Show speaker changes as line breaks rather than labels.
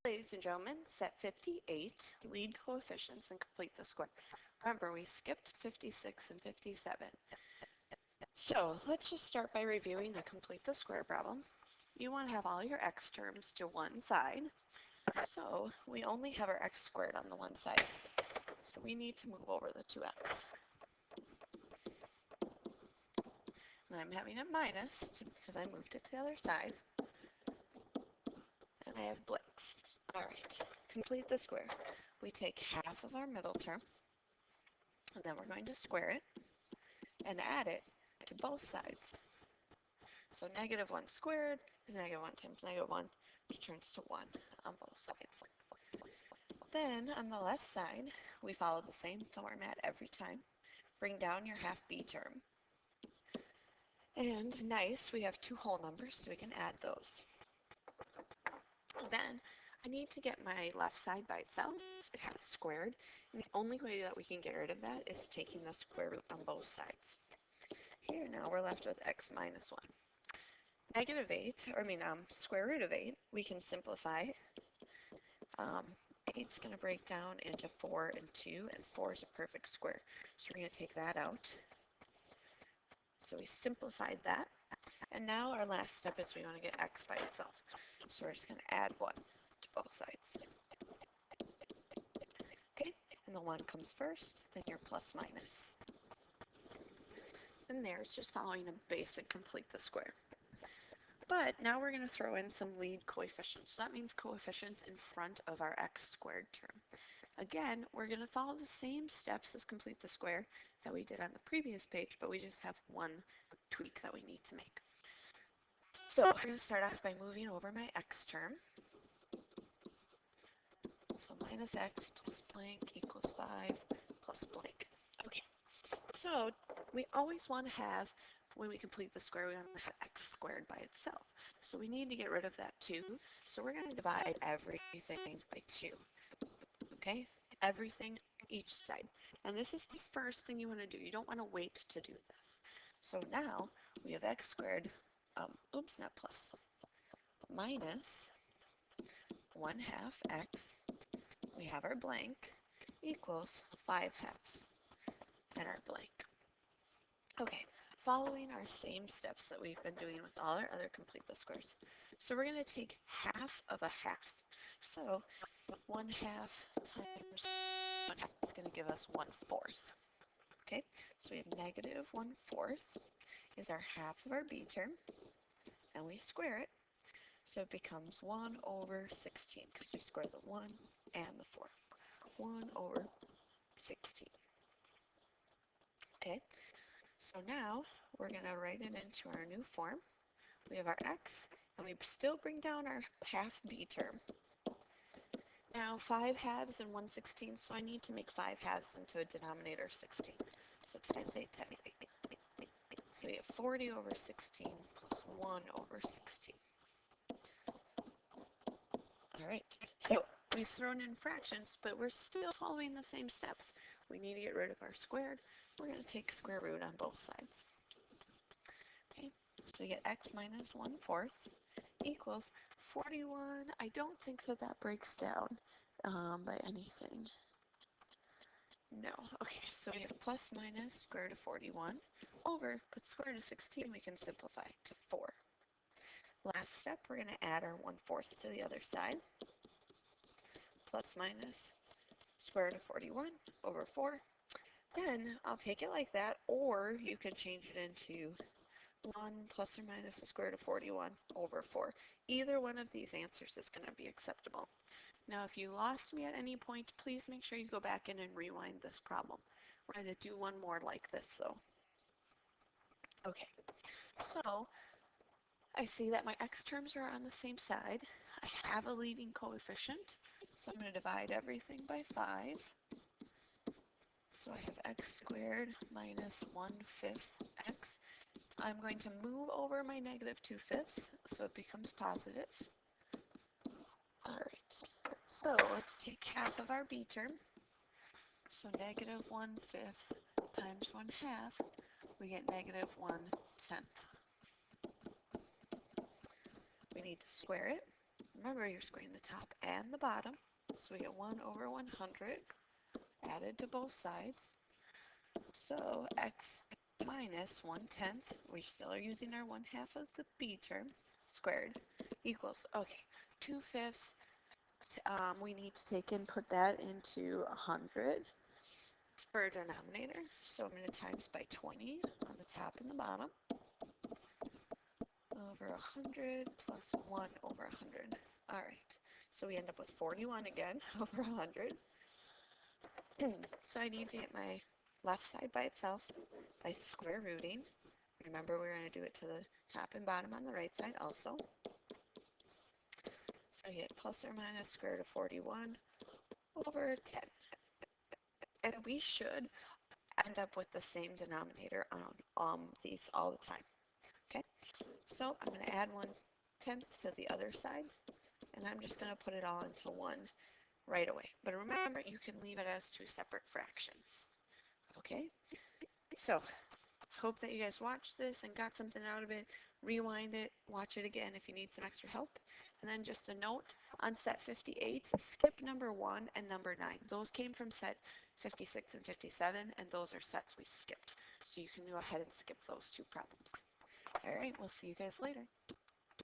Ladies and gentlemen, set 58, lead coefficients and complete the square. Remember, we skipped 56 and 57. So let's just start by reviewing the complete the square problem. You want to have all your x terms to one side. So we only have our x squared on the one side. So we need to move over the 2x. And I'm having a minus because I moved it to the other side. And I have blanks. All right, complete the square. We take half of our middle term, and then we're going to square it and add it to both sides. So negative 1 squared is negative 1 times negative 1, which turns to 1 on both sides. Then on the left side, we follow the same format every time. Bring down your half b term. And nice, we have two whole numbers, so we can add those. Then I need to get my left side by itself. It has squared, and the only way that we can get rid of that is taking the square root on both sides. Here now we're left with x minus 1. Negative 8, square root of 8, we can simplify. 8's going to break down into 4 and 2, and 4 is a perfect square. So we're going to take that out. So we simplified that. And now our last step is we want to get x by itself. So we're just going to add 1 to both sides. Okay, and the 1 comes first, then your plus minus. And there's just following a basic complete the square. But now we're going to throw in some lead coefficients. So that means coefficients in front of our x squared term. Again, we're going to follow the same steps as complete the square that we did on the previous page, but we just have one tweak that we need to make. So we're going to start off by moving over my x term. So minus x plus blank equals 5 plus blank. Okay, so we always want to have, when we complete the square, we want to have x squared by itself. So we need to get rid of that 2. So we're going to divide everything by 2. Okay, everything each side. And this is the first thing you want to do. You don't want to wait to do this. So now we have x squared, not plus, minus 1 half x, we have our blank, equals 5 halves, and our blank. Okay, following our same steps that we've been doing with all our other complete the squares. So we're going to take half of a half. So 1 half times 1 half is going to give us 1/4. Okay, so we have negative 1/4 is our half of our b term, and we square it. So it becomes 1 over 16, because we square the 1 and the 4. 1 over 16. Okay, so now we're going to write it into our new form. We have our x, and we still bring down our half b term. Now 5 halves and 1/16, so I need to make 5 halves into a denominator of 16. So times 8 times 8. So we have 40 over 16 plus 1 over 16. All right, so we've thrown in fractions, but we're still following the same steps. We need to get rid of our squared. We're going to take square root on both sides. Okay, so we get x minus 1/4 equals 41. I don't think that that breaks down by anything. No. Okay, so we have plus minus square root of 41 over, but square root of 16 we can simplify to 4. Last step, we're going to add our 1/4 to the other side. Plus minus square root of 41 over 4. Then I'll take it like that, or you can change it into 1 plus or minus the square root of 41 over 4. Either one of these answers is going to be acceptable. Now, if you lost me at any point, please make sure you go back in and rewind this problem. We're going to do one more like this, though. Okay, so I see that my x terms are on the same side. I have a leading coefficient, so I'm going to divide everything by 5. So I have x squared minus 1/5 x. I'm going to move over my negative 2/5, so it becomes positive. All right, so let's take half of our b term. So negative 1/5 times 1/2, we get negative 1/10. We need to square it. Remember, you're squaring the top and the bottom. So we get 1 over 100 added to both sides. So x minus 1/10, we still are using our 1/2 of the b term, squared, equals, okay, 2/5. We need to take and put that into 100 for a denominator. So I'm going to times by 20 on the top and the bottom. Over 100 plus 1 over 100. All right, so we end up with 41 again over 100. So I need to get my left side by itself by square rooting. Remember, we're going to do it to the top and bottom on the right side also. So I get plus or minus square root of 41 over 10. And we should end up with the same denominator on these all the time. Okay, so I'm going to add 1/10 to the other side, and I'm just going to put it all into 1 right away. But remember, you can leave it as 2 separate fractions. Okay, so hope that you guys watched this and got something out of it. Rewind it, watch it again if you need some extra help. And then just a note, on set 58, skip number 1 and number 9. Those came from set 56 and 57, and those are sets we skipped. So you can go ahead and skip those 2 problems. All right, we'll see you guys later.